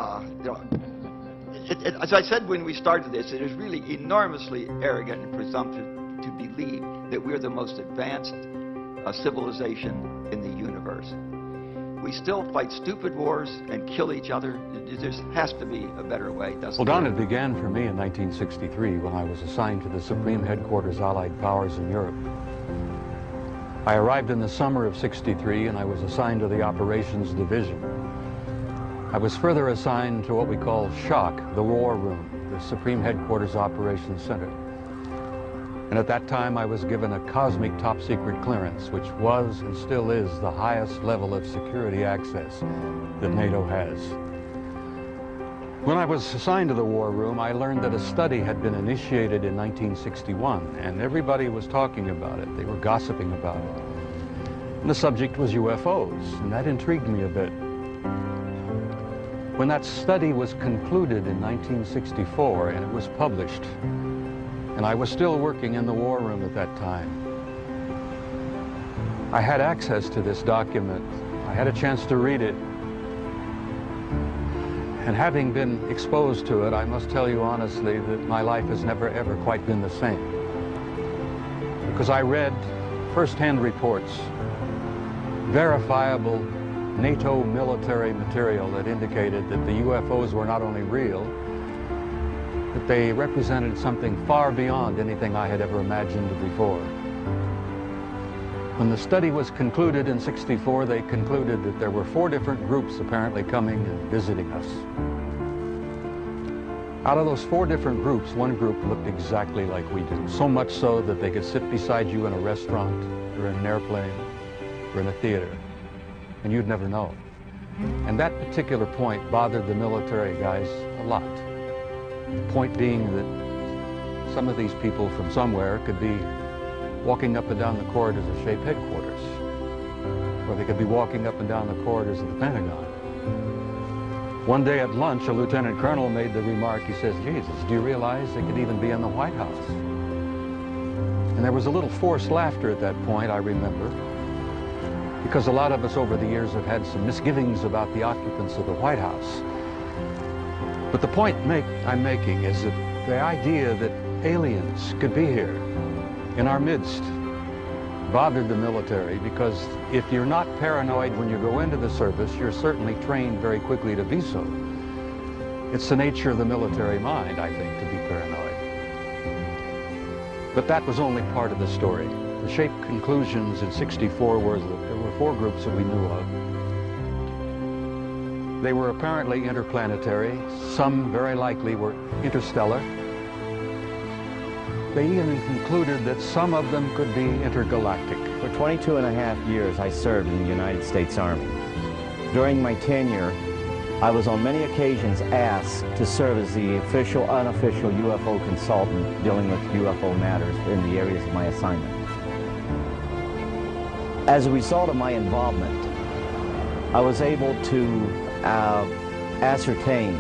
You know, as I said when we started this, it is really enormously arrogant and presumptuous to believe that we're the most advanced civilization in the universe. We still fight stupid wars and kill each other. There has to be a better way, doesn't Well, Don, it began for me in 1963 when I was assigned to the Supreme Headquarters Allied Powers in Europe. I arrived in the summer of '63 and I was assigned to the Operations Division. I was further assigned to what we call SHOC, the War Room, the Supreme Headquarters Operations Center. And at that time, I was given a cosmic top-secret clearance, which was and still is the highest level of security access that NATO has. When I was assigned to the War Room, I learned that a study had been initiated in 1961, and everybody was talking about it. They were gossiping about it. And the subject was UFOs, and that intrigued me a bit. When that study was concluded in 1964 and it was published, and I was still working in the War Room at that time, I had access to this document. I had a chance to read it. And having been exposed to it, I must tell you honestly that my life has never ever quite been the same. Because I read first-hand reports, verifiable NATO military material that indicated that the UFOs were not only real, but they represented something far beyond anything I had ever imagined before. When the study was concluded in '64, they concluded that there were 4 different groups apparently coming and visiting us. Out of those 4 different groups, one group looked exactly like we do, so much so that they could sit beside you in a restaurant, or in an airplane, or in a theater, and you'd never know. And that particular point bothered the military guys a lot. The point being that some of these people from somewhere could be walking up and down the corridors of SHAPE headquarters, or they could be walking up and down the corridors of the Pentagon. One day at lunch, a lieutenant colonel made the remark, he says, "Jesus, do you realize they could even be in the White House?" And there was a little forced laughter at that point, I remember, because a lot of us over the years have had some misgivings about the occupants of the White House. But the point I'm making is that the idea that aliens could be here in our midst bothered the military, because if you're not paranoid when you go into the service, you're certainly trained very quickly to be so. It's the nature of the military mind, I think, to be paranoid. But that was only part of the story. The SHAPE conclusions in '64 were that there were 4 groups that we knew of. They were apparently interplanetary. Some very likely were interstellar. They even concluded that some of them could be intergalactic. For 22 and a half years, I served in the United States Army. During my tenure, I was on many occasions asked to serve as the official, unofficial UFO consultant dealing with UFO matters in the areas of my assignment. As a result of my involvement, I was able to ascertain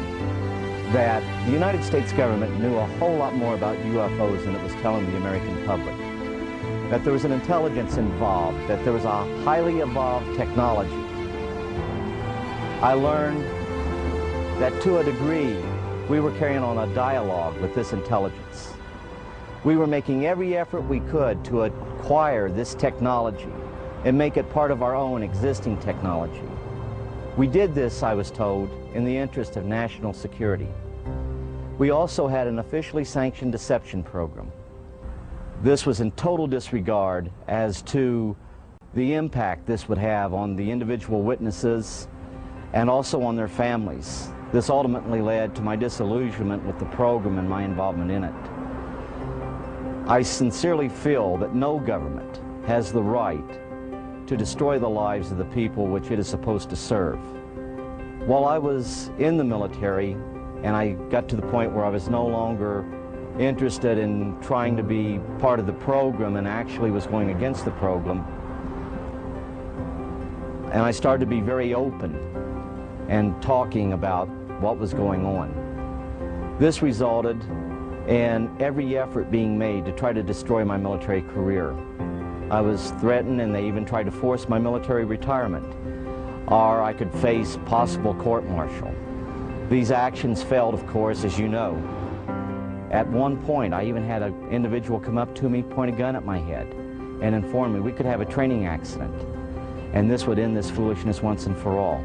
that the United States government knew a whole lot more about UFOs than it was telling the American public. That there was an intelligence involved, that there was a highly evolved technology. I learned that to a degree, we were carrying on a dialogue with this intelligence. We were making every effort we could to acquire this technology and make it part of our own existing technology. We did this, I was told, in the interest of national security. We also had an officially sanctioned deception program. This was in total disregard as to the impact this would have on the individual witnesses and also on their families. This ultimately led to my disillusionment with the program and my involvement in it. I sincerely feel that no government has the right to destroy the lives of the people which it is supposed to serve. While I was in the military and I got to the point where I was no longer interested in trying to be part of the program and actually was going against the program, and I started to be very open and talking about what was going on. This resulted in every effort being made to try to destroy my military career. I was threatened, and they even tried to force my military retirement, or I could face possible court-martial. These actions failed, of course, as you know. At one point, I even had an individual come up to me, point a gun at my head, and inform me we could have a training accident, and this would end this foolishness once and for all.